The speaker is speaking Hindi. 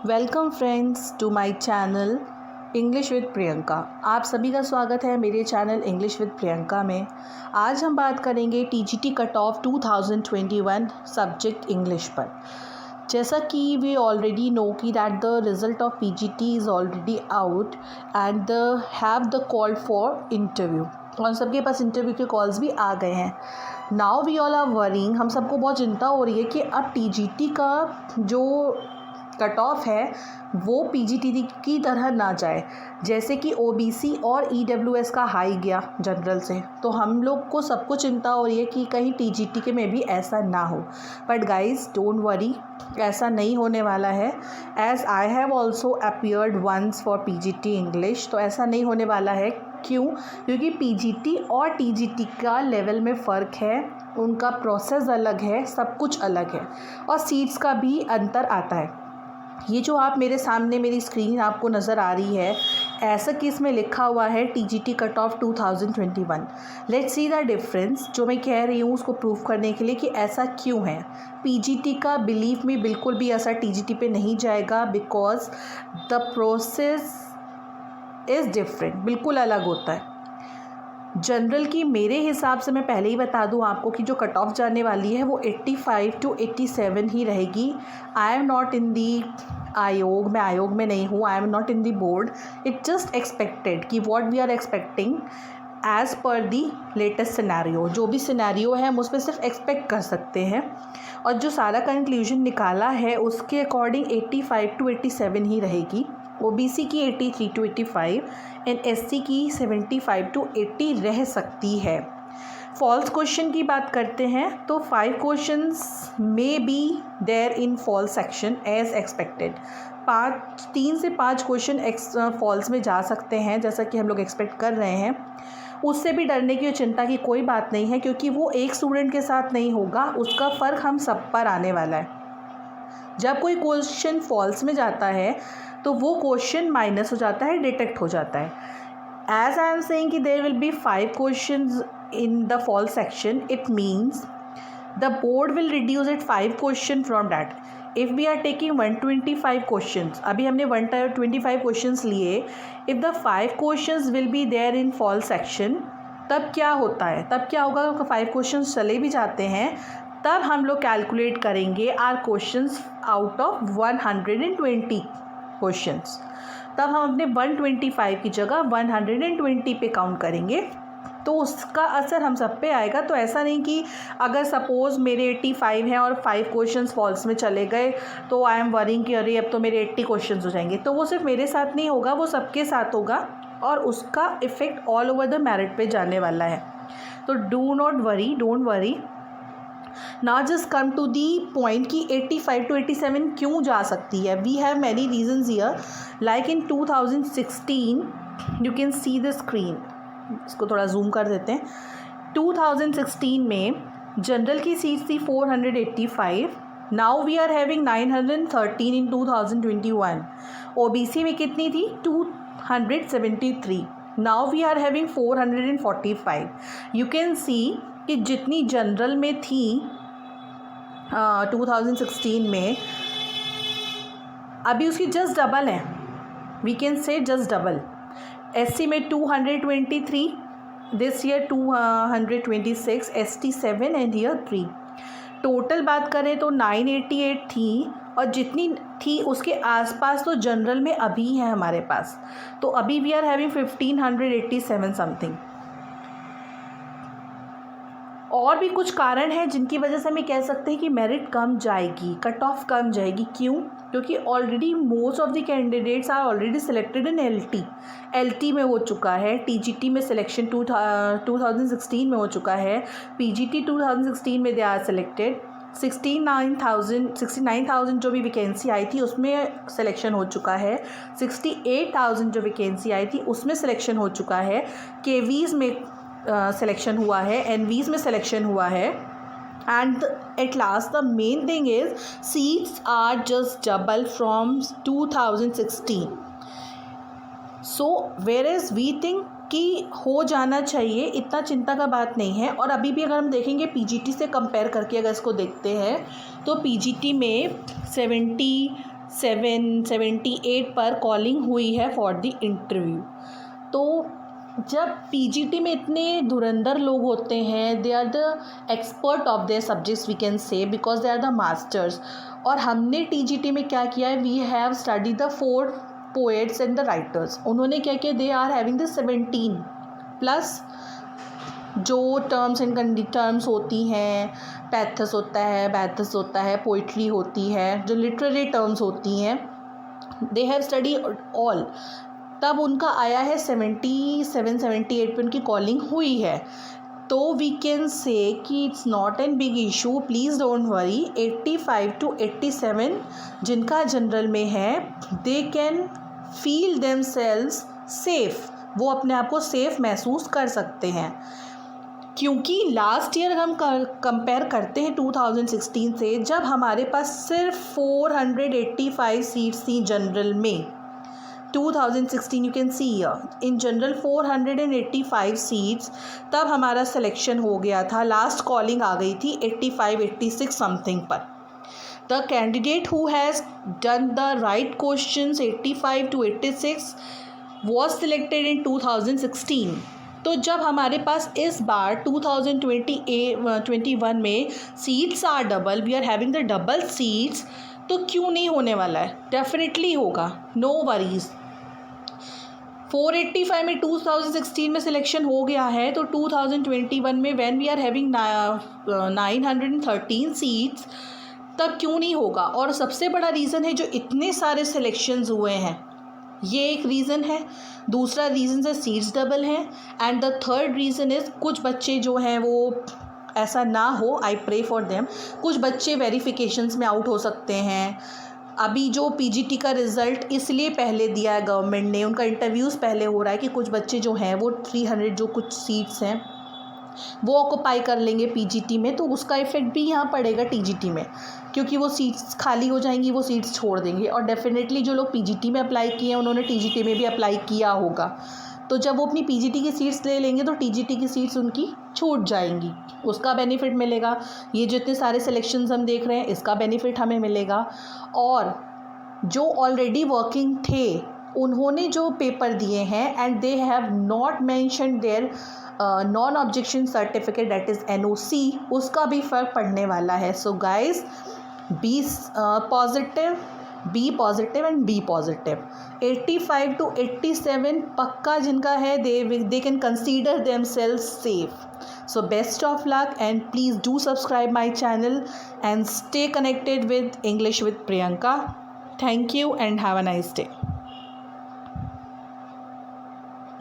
Welcome friends to my channel English with Priyanka. आप सभी का स्वागत है मेरे चैनल इंग्लिश विद प्रियंका में। आज हम बात करेंगे TGT cut off 2021 subject English पर। जैसा कि वी ऑलरेडी नो कि that the result of PGT is already out and the have the call for interview, और सबके पास इंटरव्यू के कॉल्स भी आ गए हैं। Now we all are worrying, हम सबको बहुत चिंता हो रही है कि अब टीजीटी का जो कट ऑफ है वो पीजीटी की तरह ना जाए, जैसे कि ओबीसी और ईडब्ल्यूएस का हाई गया जनरल से। तो हम लोग को सबको चिंता हो रही है कि कहीं टीजीटी के में भी ऐसा ना हो। बट गाइज डोंट वरी, ऐसा नहीं होने वाला है। As I have also appeared once for PGT English, तो ऐसा नहीं होने वाला है। क्यों? क्योंकि पीजीटी और टीजीटी का लेवल में फ़र्क है, उनका प्रोसेस अलग है, सब कुछ अलग है और सीट्स का भी अंतर आता है। ये जो आप मेरे सामने मेरी स्क्रीन आपको नज़र आ रही है, ऐसा कि इसमें लिखा हुआ है TGT cut off 2021। Let's see the difference. जो मैं कह रही हूँ उसको प्रूव करने के लिए कि ऐसा क्यों है। पीजीटी का बिलीव में बिल्कुल भी असर टीजीटी पे नहीं जाएगा, because the process is different, बिल्कुल अलग होता है। जनरल की मेरे हिसाब से मैं पहले ही बता दूं आपको कि जो कट ऑफ जाने वाली है वो 85 to 87 ही रहेगी। आई एम नॉट इन दी आयोग, मैं आयोग में नहीं हूँ, I am not in the board. It just expected कि what we are expecting as per the latest scenario. जो भी सिनेरियो है हम उस पर सिर्फ एक्सपेक्ट कर सकते हैं, और जो सारा कंक्लूजन निकाला है उसके अकॉर्डिंग 85 to 87 ही रहेगी। ओबीसी की 83 to 85 एंड एससी की 75 to 80 रह सकती है। फॉल्स क्वेश्चन की बात करते हैं तो 5 questions may be there in false section as expected. 3 से 5 क्वेश्चन फॉल्स में जा सकते हैं, जैसा कि हम लोग एक्सपेक्ट कर रहे हैं। उससे भी डरने की चिंता की कोई बात नहीं है, क्योंकि वो एक स्टूडेंट के साथ नहीं होगा, उसका फ़र्क हम सब पर आने वाला है। जब कोई क्वेश्चन फॉल्स में जाता है तो वो क्वेश्चन माइनस हो जाता है, डिटेक्ट हो जाता है। एज आई एम सेइंग कि there will be 5 questions in the false section, it means the board will reduce it 5 question from that. If we are taking 125 questions, अभी हमने 125 क्वेश्चंस लिए, if the 5 questions will be there in false section, तब क्या होता है, तब क्या होगा? 5 क्वेश्चंस चले भी जाते हैं तब हम लोग कैलकुलेट करेंगे our questions out of 120 questions. तब हम अपने 125 की जगह 120 पे काउंट करेंगे, तो उसका असर हम सब पे आएगा। तो ऐसा नहीं कि अगर सपोज़ मेरे 85 हैं और 5 क्वेश्चंस फॉल्स में चले गए तो आई एम वरिंग कि अरे अब तो मेरे 80 क्वेश्चंस हो जाएंगे। तो वो सिर्फ मेरे साथ नहीं होगा, वो सबके साथ होगा और उसका effect all over the merit पे जाने वाला है। तो do not worry, don't worry. Now just come to the point कि 85 to 87 क्यों जा सकती है। We have many reasons here, like in 2016 you can see the screen. इसको थोड़ा जूम कर देते हैं। 2016 में जनरल की सीट थी 485, now we are having 913 in 2021। OBC में कितनी थी? 273, now we are having 445। You can see कि जितनी जनरल में थी 2016 में, अभी उसकी जस्ट डबल है, we can say just double. SC में 223, this year 226, ST 7 and year 3। Total बात करें तो 988 थी, और जितनी थी उसके आसपास तो जनरल में अभी है हमारे पास। तो अभी वी आर हैविंग 1587 समथिंग। और भी कुछ कारण हैं जिनकी वजह से हमें कह सकते हैं कि मेरिट कम जाएगी, कट ऑफ कम जाएगी। क्यों? क्योंकि already most of the candidates are already selected in LT में हो चुका है। टीजीटी में सिलेक्शन 2016 में हो चुका है। पीजीटी 2016 में दे आर सिलेक्टेड। 69,000 जो भी वैकेंसी आई थी उसमें सिलेक्शन हो चुका है। 68,000 जो वैकेंसी आई थी उसमें सिलेक्शन हो चुका है। केवीज़ में सिलेक्शन हुआ है, एनवीज़ में सिलेक्शन हुआ है, and at last the main thing is seats are just double from 2016। So where is we think कि हो जाना चाहिए, इतना चिंता का बात नहीं है। और अभी भी अगर हम देखेंगे पीजीटी से कंपेयर करके अगर इसको देखते हैं तो पीजीटी में 778 पर कॉलिंग हुई है फॉर द इंटरव्यू। तो जब पीजीटी में इतने धुरंधर लोग होते हैं, they are the expert of their subjects we can say, because they are the masters. और हमने टीजीटी में क्या किया है, we have study the 4 poets and the writers. उन्होंने क्या किया, they are having the 17 plus जो टर्म्स एंड टर्म्स होती हैं, पैथस होता है, बैथस होता है, पोइट्री होती है, जो लिटरेरी टर्म्स होती हैं, दे हैव स्टडी ऑल। तब उनका आया है 77-78 पे उनकी कॉलिंग हुई है। तो वी कैन से कि it's not an big issue, please don't worry. 85 to 87 जिनका जनरल में है, they can feel themselves safe, वो अपने आप को सेफ़ महसूस कर सकते हैं। क्योंकि लास्ट ईयर हम कंपेयर करते हैं 2016 से, जब हमारे पास सिर्फ 485 सीट्स थी जनरल में। 2016 you can C in general 485 seats, तब हमारा सिलेक्शन हो गया था। लास्ट कॉलिंग आ गई थी 85-86 समथिंग पर। The candidate who has done the right questions 85 to 86 was selected in 2016। तो जब हमारे पास इस बार 2021 में seats are double, we are having the double seats, तो क्यों नहीं होने वाला है, डेफिनेटली होगा, नो वरीज। 485 में 2016 में सिलेक्शन हो गया है, तो 2021 में when we are having 913 seats, तब क्यों नहीं होगा। और सबसे बड़ा रीज़न है जो इतने सारे सिलेक्शंस हुए हैं, ये एक रीज़न है। दूसरा रीज़न है सीट्स डबल हैं, and the third reason is कुछ बच्चे जो हैं वो, ऐसा ना हो, आई प्रे फॉर देम, कुछ बच्चे वेरिफिकेशंस में आउट हो सकते हैं। अभी जो पीजीटी का रिज़ल्ट इसलिए पहले दिया है गवर्नमेंट ने, उनका इंटरव्यूज़ पहले हो रहा है कि कुछ बच्चे जो हैं वो 300 जो कुछ सीट्स हैं वो ऑक्यूपाई कर लेंगे पीजीटी में, तो उसका इफ़ेक्ट भी यहाँ पड़ेगा टीजीटी में, क्योंकि वो सीट्स खाली हो जाएंगी, वो सीट्स छोड़ देंगे। और डेफिनेटली जो लोग पीजीटी में अप्लाई किए हैं उन्होंने टीजीटी में भी अप्लाई किया होगा, तो जब वो अपनी पीजीटी की सीट्स ले लेंगे तो टीजीटी की सीट्स उनकी छूट जाएंगी, उसका बेनिफिट मिलेगा। ये जो इतने सारे सिलेक्शंस हम देख रहे हैं, इसका बेनिफिट हमें मिलेगा। और जो ऑलरेडी वर्किंग थे उन्होंने जो पेपर दिए हैं and they have not mention their non objection certificate, that is NOC, उसका भी फ़र्क पड़ने वाला है। So guys, be positive and be positive. 85 to 87 पक्का जिनका है, they can consider themselves safe. So best of luck, and please do subscribe my channel and stay connected with English with Priyanka. Thank you and have a nice day.